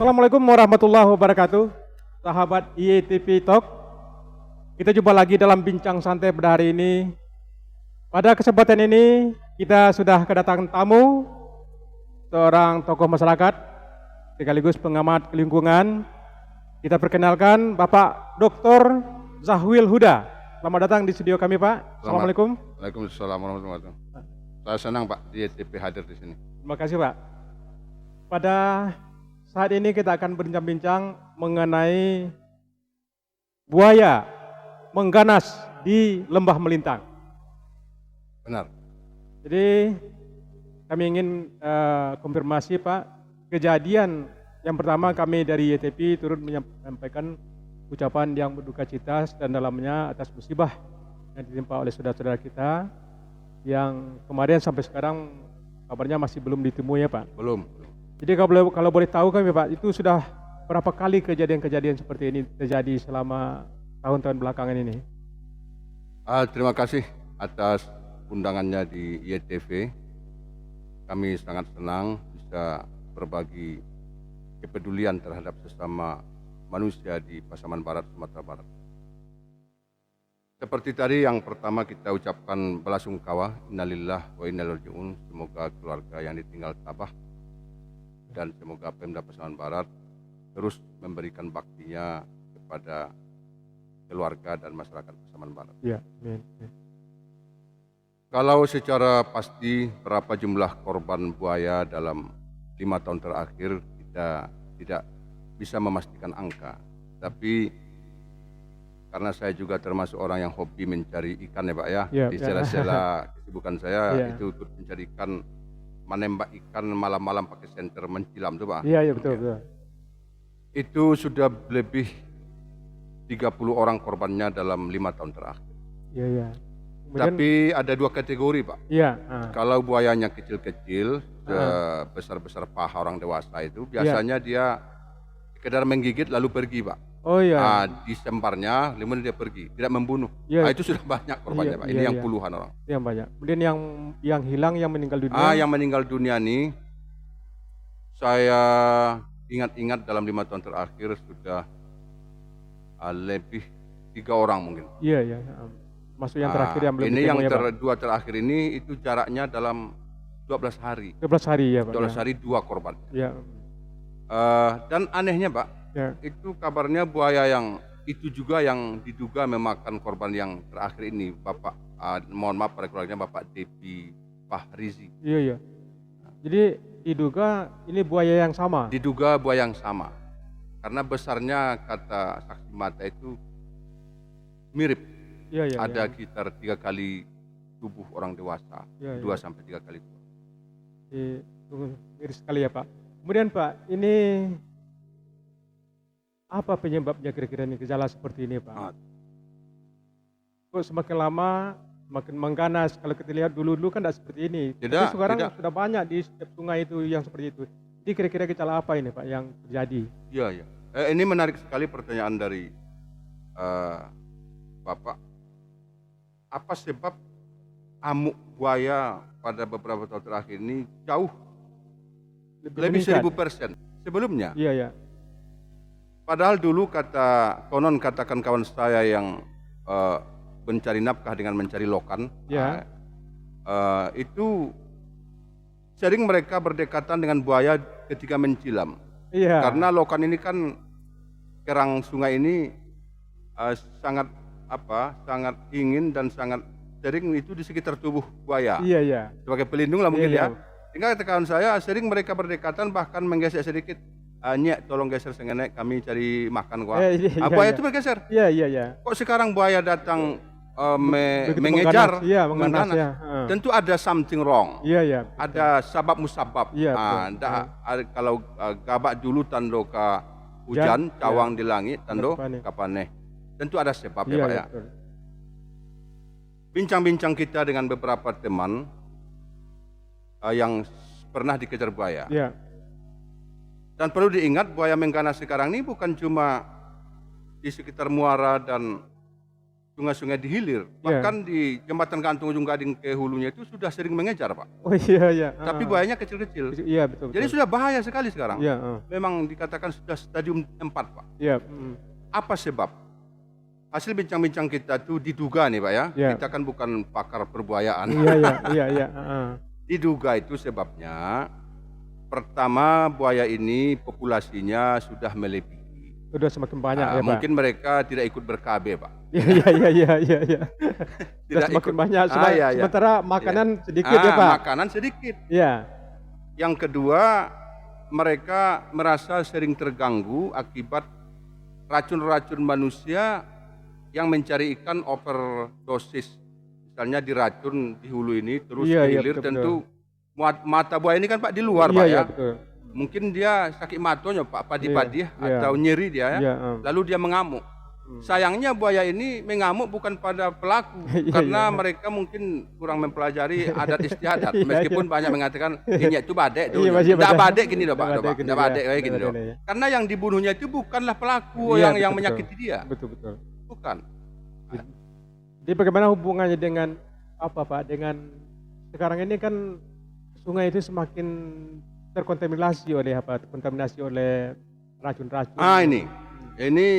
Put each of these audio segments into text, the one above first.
Assalamualaikum warahmatullahi wabarakatuh. Sahabat IETV Talk, kita jumpa lagi dalam bincang santai pada hari ini. Pada kesempatan ini kita sudah kedatangan tamu, seorang tokoh masyarakat sekaligus pengamat lingkungan. Kita perkenalkan Bapak Dr. Zahwil Huda. Selamat datang di studio kami, Pak. Assalamualaikum. Waalaikumsalam warahmatullahi wabarakatuh. Saya senang Pak di IETV hadir di sini. Terima kasih, Pak. Pada saat ini kita akan berbincang-bincang mengenai buaya mengganas di Lembah Melintang. Benar. Jadi kami ingin konfirmasi, Pak, kejadian yang pertama kami dari YTP turut menyampaikan ucapan yang berduka cita dan dalamnya atas musibah yang ditimpa oleh saudara-saudara kita yang kemarin sampai sekarang kabarnya masih belum ditemui ya, Pak. Belum. Jadi kalau boleh tahu kami, Pak, itu sudah berapa kali kejadian-kejadian seperti ini terjadi selama tahun-tahun belakangan ini? Terima kasih atas undangannya di IETV. Kami sangat senang bisa berbagi kepedulian terhadap sesama manusia di Pasaman Barat, Sumatera Barat. Seperti tadi yang pertama kita ucapkan belasungkawa, innalillah wa inna ilaihi raji'un. Semoga keluarga yang ditinggal tabah dan semoga Pemda Pasaman Barat terus memberikan baktinya kepada keluarga dan masyarakat Pasaman Barat. Ya, amin. Kalau secara pasti berapa jumlah korban buaya dalam 5 tahun terakhir kita tidak bisa memastikan angka. Tapi karena saya juga termasuk orang yang hobi mencari ikan ya Pak ya, di sela-sela kesibukan saya itu ikut mencari ikan, menembak ikan malam-malam pakai senter mencilam tuh Pak. Iya, betul, betul. Itu sudah lebih 30 orang korbannya dalam 5 tahun terakhir. Iya. Tapi ada 2 kategori Pak. Iya. Kalau buayanya kecil-kecil, besar-besar paha orang dewasa itu, biasanya dia sekedar menggigit lalu pergi Pak. Oh iya. Disemparnya, kemudian dia pergi, tidak membunuh. Itu sudah banyak korbannya Pak. Ini yang puluhan orang. Yang banyak. Kemudian yang hilang, yang meninggal dunia. Yang meninggal dunia nih, saya ingat-ingat dalam 5 tahun terakhir sudah lebih 3 orang mungkin. Iya. Masuk yang terakhir yang belum ini yang ya, dua terakhir ini itu jaraknya dalam 12 hari. 12 hari ya Pak. 12 hari 2 korban. Iya. Dan anehnya Pak, itu kabarnya buaya yang itu juga yang diduga memakan korban yang terakhir ini, Bapak, mohon maaf pada keluarganya Bapak Depi Fahrizi. Iya. Jadi diduga ini buaya yang sama? Diduga buaya yang sama, karena besarnya kata saksi mata itu mirip. Iya. Ada sekitar 3 kali tubuh orang dewasa, 2 sampai 3 kali. Mirip sekali ya Pak. Kemudian Pak, ini apa penyebabnya kira-kira ini gejala seperti ini Pak? Kok semakin lama semakin mengganas? Kalau kita lihat dulu kan tidak seperti ini. Tapi sekarang sudah banyak di setiap sungai itu yang seperti itu. Jadi kira-kira gejala apa ini Pak yang terjadi? Iya. Ini menarik sekali pertanyaan dari Bapak. Apa sebab amuk buaya pada beberapa tahun terakhir ini jauh lebih 1000% sebelumnya? Iya. Padahal dulu katakan kawan saya yang mencari nafkah dengan mencari lokan, itu sering mereka berdekatan dengan buaya ketika mencilam. Iya. Karena lokan ini kan, kerang sungai ini sangat ingin dan sangat sering itu di sekitar tubuh buaya. Iya. Sebagai pelindung lah mungkin ya. Sehingga kawan saya sering mereka berdekatan, bahkan menggesek sedikit. Nyek, tolong geser sengenek, kami cari makan gua. Buaya itu bergeser. Iya. Kok sekarang buaya datang mengejar, mengganas. Tentu ada something wrong. Iya. Ada sabab musabab. Kalau gabak dulu tando ka hujan, cawang di langit, tando kapaneh. Tentu ada sebab ya Pak ya. Bincang-bincang kita dengan beberapa teman yang pernah dikejar buaya. Iya. Dan perlu diingat, buaya mengganas sekarang ini bukan cuma di sekitar muara dan sungai-sungai di hilir. Bahkan di jembatan Gantung Ujung Gading ke hulunya itu sudah sering mengejar, Pak. Oh iya, iya. Tapi buayanya kecil-kecil. Iya, betul. Jadi sudah bahaya sekali sekarang. Iya. Memang dikatakan sudah stadium 4, Pak. Iya. Apa sebab? Hasil bincang-bincang kita tuh diduga nih, Pak ya. Kita kan bukan pakar perbuayaan. Iya. Diduga itu sebabnya, pertama buaya ini populasinya sudah melebihi. Sudah semakin banyak ya, Pak. Mungkin mereka tidak ikut ber-KB, Pak. Iya. Sudah semakin banyak. Sementara makanan sedikit ya, Pak. Makanan sedikit. Iya. Yang kedua, mereka merasa sering terganggu akibat racun-racun manusia yang mencari ikan overdosis. Misalnya diracun di hulu ini, terus ke hilir, tentu mata buaya ini kan Pak di luar, Pak ya. Betul. Mungkin dia sakit matonya Pak, padi-padi atau nyeri dia ya. Lalu dia mengamuk. Sayangnya buaya ini mengamuk bukan pada pelaku, karena mereka mungkin kurang mempelajari adat istiadat. Meskipun banyak mengatakan ini itu badek, tidak badek gini loh Pak, tidak badek kayak gini loh. Karena yang dibunuhnya itu bukanlah pelaku yang menyakiti dia. Betul. Bukan. Jadi bagaimana hubungannya dengan apa Pak? Dengan sekarang ini kan sungai itu semakin terkontaminasi oleh kontaminasi oleh racun-racun. Ini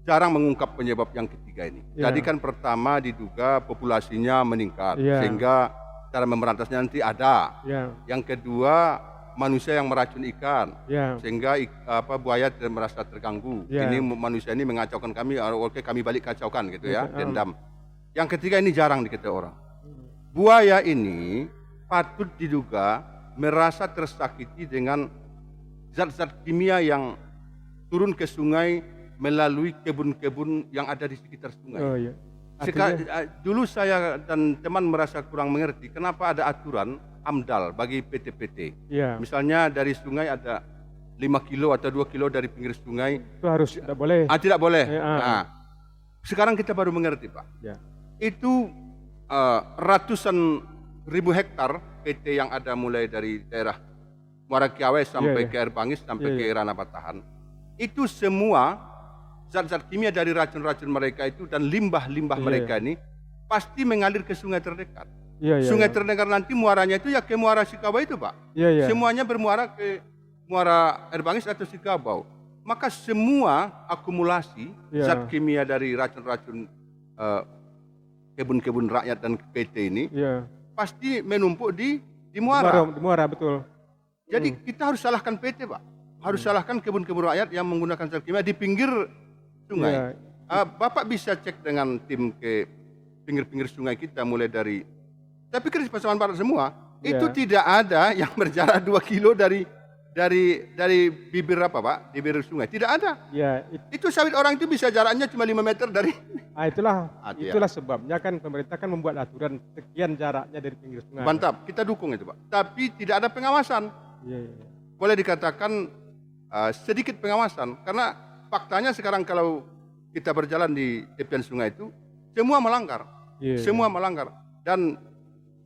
jarang mengungkap penyebab yang ketiga ini. Jadi kan pertama diduga populasinya meningkat, sehingga cara memberantasnya nanti ada. Yang kedua manusia yang meracun ikan, sehingga buaya merasa terganggu. Ini manusia ini mengacaukan kami, oke kami balik kacaukan gitu ya, dendam. Yang ketiga ini jarang diketahui orang. Buaya ini patut diduga merasa tersakiti dengan zat-zat kimia yang turun ke sungai melalui kebun-kebun yang ada di sekitar sungai. Dulu saya dan teman merasa kurang mengerti kenapa ada aturan AMDAL bagi PT-PT. Misalnya dari sungai ada 5 kilo atau 2 kilo dari pinggir sungai. Itu harus tidak boleh. Tidak boleh. Sekarang kita baru mengerti Pak. Itu ratusan ribu hektar PT yang ada mulai dari daerah Muara Kiawe sampai ke Air Bangis sampai ke Rana Batahan. Itu semua zat-zat kimia dari racun-racun mereka itu dan limbah-limbah mereka ini pasti mengalir ke sungai terdekat. Sungai terdekat nanti muaranya itu ya ke Muara Sikabau itu Pak. Semuanya bermuara ke Muara Air Bangis atau Sikabau. Maka semua akumulasi zat kimia dari racun-racun kebun-kebun rakyat dan PT ini pasti menumpuk di muara. Di muara, betul. Jadi kita harus salahkan PT Pak. Harus salahkan kebun-kebun rakyat yang menggunakan zat kimia di pinggir sungai. Bapak bisa cek dengan tim ke pinggir-pinggir sungai kita mulai dari, saya pikir di Pasaman Barat semua, itu tidak ada yang berjarak 2 kilo dari bibir apa Pak? Di bibir sungai. Tidak ada. Itu sawit orang itu bisa jaraknya cuma 5 meter dari. Itulah sebabnya kan pemerintah kan membuat aturan sekian jaraknya dari pinggir sungai. Mantap, kita dukung itu Pak. Tapi tidak ada pengawasan. Boleh dikatakan sedikit pengawasan, karena faktanya sekarang kalau kita berjalan di tepian sungai itu semua melanggar. Semua melanggar. Dan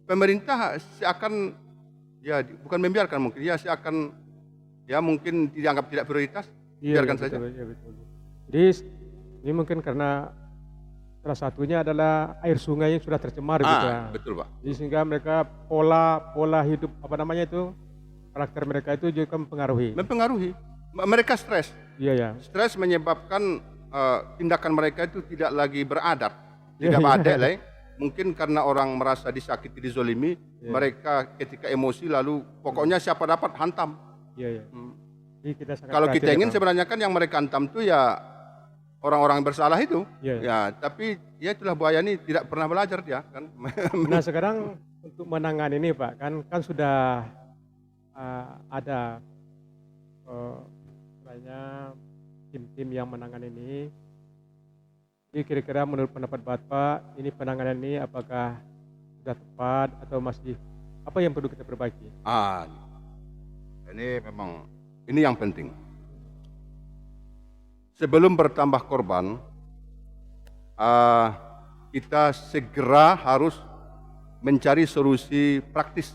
pemerintah seakan bukan membiarkan mungkin, seakan mungkin dianggap tidak prioritas, biarkan saja. Betul. Jadi ini mungkin karena salah satunya adalah air sungai yang sudah tercemar gitu ya. Betul Pak. Jadi sehingga mereka pola hidup karakter mereka itu juga mempengaruhi. Mereka stres. Stres menyebabkan tindakan mereka itu tidak lagi beradab, tidak badai lah. Mungkin karena orang merasa disakiti, dizolimi, mereka ketika emosi lalu pokoknya siapa dapat hantam. Kalau kita ingin sebenarnya kan yang mereka hantam itu ya orang-orang bersalah itu. Tapi itulah buaya ini tidak pernah belajar dia kan. Nah sekarang untuk menangani ini Pak, kan sudah ada tim-tim yang menangani ini. Jadi kira-kira menurut pendapat Bapak, ini penanganan ini apakah sudah tepat atau masih apa yang perlu kita perbaiki? Ini memang ini yang penting. Sebelum bertambah korban, kita segera harus mencari solusi praktis.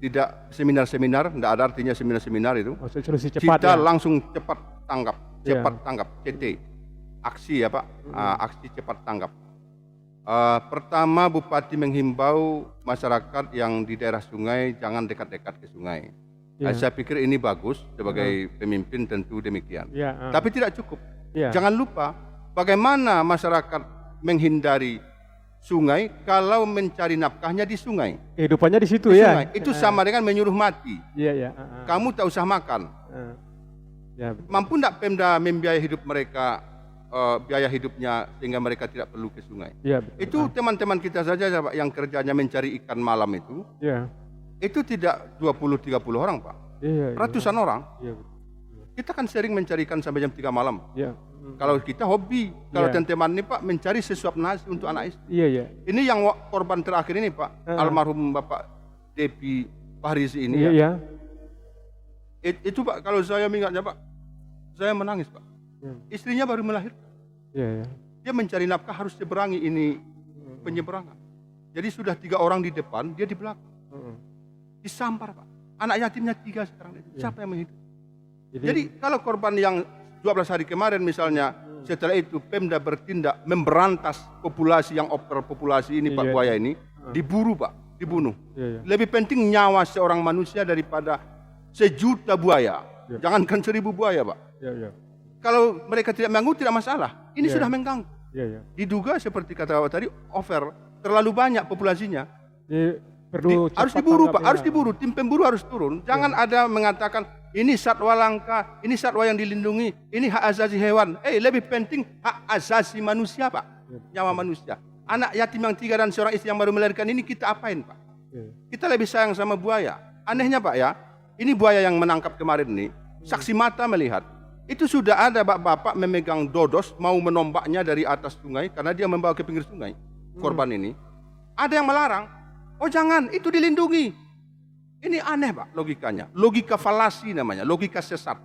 Tidak seminar-seminar, tidak ada artinya seminar-seminar itu. Solusi cepat. Kita langsung cepat tanggap, CT. Aksi ya Pak, aksi cepat tanggap. Pertama, Bupati menghimbau masyarakat yang di daerah sungai jangan dekat-dekat ke sungai. Saya pikir ini bagus, sebagai pemimpin tentu demikian. Tapi tidak cukup. Jangan lupa bagaimana masyarakat menghindari sungai kalau mencari nafkahnya di sungai. Kehidupannya di situ di ya. Sungai. Itu sama dengan menyuruh mati. Kamu tak usah makan. Mampu tidak Pemda membiayai hidup mereka, biaya hidupnya sehingga mereka tidak perlu ke sungai? Itu teman-teman kita saja Pak, yang kerjanya mencari ikan malam itu. Itu tidak 20-30 orang Pak. Ratusan orang. Kita kan sering mencari ikan sampai jam 3 malam. Kalau kita hobi, kalau teman-teman ini Pak mencari sesuap nasi untuk anak istri. Ini yang korban terakhir ini Pak, almarhum Bapak Depi Fahrizi ini. Itu Pak, kalau saya mengingatnya Pak, saya menangis Pak. Istrinya baru melahirkan. Dia mencari nafkah harus seberangi ini penyeberangan. Jadi sudah 3 orang di depan, dia di belakang. Disampar Pak. Anak yatimnya 3 sekarang. Siapa yang menghidup? Jadi kalau korban yang 12 hari kemarin misalnya, setelah itu Pemda bertindak memberantas populasi yang overpopulasi ini Pak, buaya ini, diburu Pak, dibunuh. Lebih penting nyawa seorang manusia daripada 1.000.000 buaya. Jangankan 1.000 buaya Pak. Kalau mereka tidak mengganggu tidak masalah. Ini sudah mengganggu. Diduga seperti kata Bapak tadi, over, terlalu banyak populasinya. Harus diburu Pak, harus diburu. Tim pemburu harus turun. Jangan ada mengatakan ini satwa langka, ini satwa yang dilindungi, ini hak asasi hewan. Lebih penting hak asasi manusia Pak, nyawa manusia. Anak yatim yang 3 dan seorang istri yang baru melahirkan ini kita apain Pak? Kita lebih sayang sama buaya. Anehnya Pak ya, ini buaya yang menangkap kemarin ini, saksi mata melihat. Itu sudah ada bapak-bapak memegang dodos mau menombaknya dari atas sungai karena dia membawa ke pinggir sungai. Korban ini. Ada yang melarang. Oh jangan, itu dilindungi. Ini aneh Pak logikanya. Logika falasi namanya, logika sesat.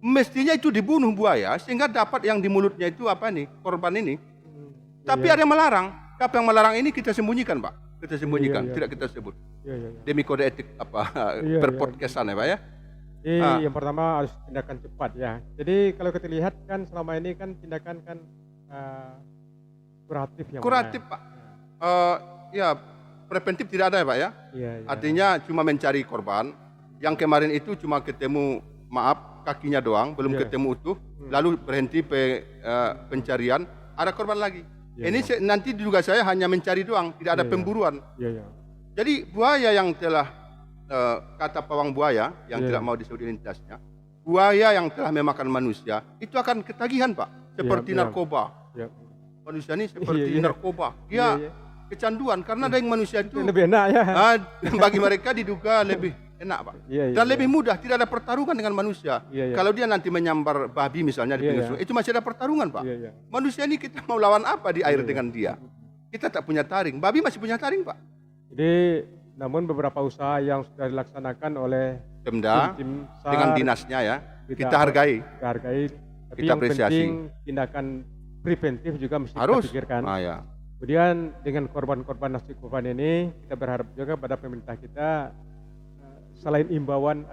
Mestinya itu dibunuh buaya sehingga dapat yang di mulutnya itu apa nih, korban ini. Tapi ada yang melarang. Siapa yang melarang ini kita sembunyikan Pak. Kita sembunyikan, tidak kita sebut. Demi kode etik apa berpodcastan ya Pak ya. Yang pertama harus tindakan cepat ya. Jadi kalau kita lihat kan selama ini kan tindakan kan kuratif yang kuratif Pak. Ya preventif tidak ada ya Pak ya. Artinya cuma mencari korban. Yang kemarin itu cuma ketemu maaf kakinya doang, belum ketemu utuh. Lalu berhenti pencarian, ada korban lagi. Ini nanti juga saya hanya mencari doang, tidak ada pemburuan. Jadi buaya yang telah kata pawang buaya yang tidak mau disebut identitasnya, buaya yang telah memakan manusia itu akan ketagihan Pak, seperti narkoba. Manusia ini seperti narkoba. Dia kecanduan karena daging manusia itu lebih enak ya. Bagi mereka diduga lebih enak Pak. Dan lebih mudah, tidak ada pertarungan dengan manusia. Kalau dia nanti menyambar babi misalnya di pinggir sungai, itu masih ada pertarungan Pak. Manusia ini kita mau lawan apa di air dengan dia? Kita tak punya taring, babi masih punya taring Pak. Jadi namun beberapa usaha yang sudah dilaksanakan oleh Pemda dengan dinasnya ya, kita hargai. Tapi kita yang apresiasi. penting tindakan preventif juga mesti harus kita pikirkan. Kemudian dengan korban-korban nasi korban ini kita berharap juga pada pemerintah kita selain imbauan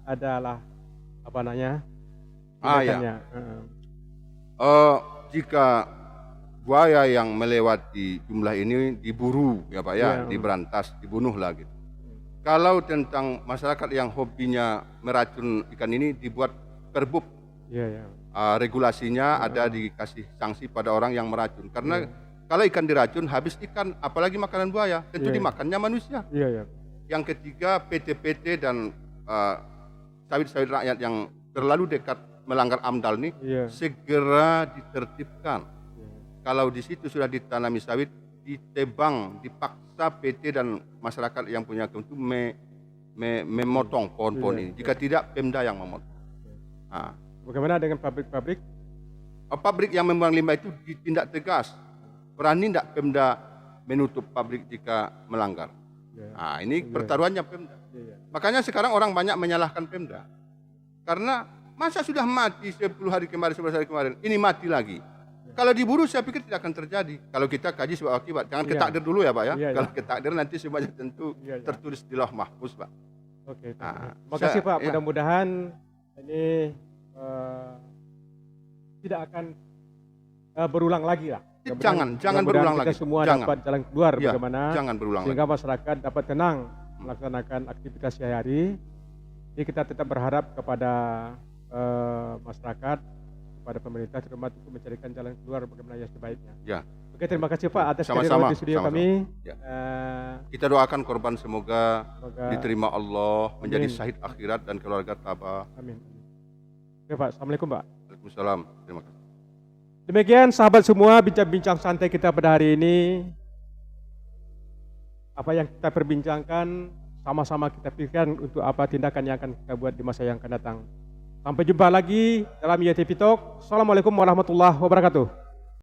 adalah apa namanya? Jika buaya yang melewati jumlah ini diburu ya Pak ya, diberantas, dibunuh lah gitu. Kalau tentang masyarakat yang hobinya meracun ikan ini dibuat perbub. Regulasinya ada dikasih sanksi pada orang yang meracun. Karena kalau ikan diracun habis ikan, apalagi makanan buaya, tentu dimakannya manusia. Yang ketiga PT-PT dan sawit-sawit rakyat yang terlalu dekat melanggar AMDAL ini segera ditertibkan. Kalau di situ sudah ditanami sawit, ditebang, dipaksa PT dan masyarakat yang punya itu memotong pohon-pohon ini. Jika tidak, Pemda yang memotong. Bagaimana dengan pabrik-pabrik? Pabrik yang membuang limbah itu ditindak tegas. Berani tidak Pemda menutup pabrik jika melanggar? Ini pertaruhannya Pemda. Makanya sekarang orang banyak menyalahkan Pemda. Karena masa sudah mati 10 hari kemarin, 11 hari kemarin, ini mati lagi. Kalau diburu saya pikir tidak akan terjadi. Kalau kita kaji sebab akibat. Jangan ketakdir dulu ya Pak ya. Kalau ketakdir nanti semuanya tentu tertulis di Lauh Mahfuz Pak. Oke. Terima kasih Pak. Mudah-mudahan ini tidak akan berulang lagi lah. Jangan berulang lagi. Kita semua dapat jalan keluar bagaimana jangan berulang sehingga lagi. masyarakat dapat tenang melaksanakan aktivitas sehari-hari. Jadi kita tetap berharap kepada masyarakat, kepada pemerintah terutama untuk mencarikan jalan keluar bagaimana yang sebaiknya. Ya. Oke, terima kasih Pak atas Sama-sama, kehadiran di studio kami. Ya. Kita doakan korban semoga diterima Allah, menjadi Amin. syahid akhirat dan keluarga tabah. Amin. Oke Pak, Assalamualaikum Pak. Waalaikumsalam. Terima kasih. Demikian sahabat semua bincang-bincang santai kita pada hari ini. Apa yang kita perbincangkan sama-sama kita pikirkan untuk apa tindakan yang akan kita buat di masa yang akan datang. Sampai jumpa lagi dalam YTP Talk. Assalamualaikum warahmatullahi wabarakatuh.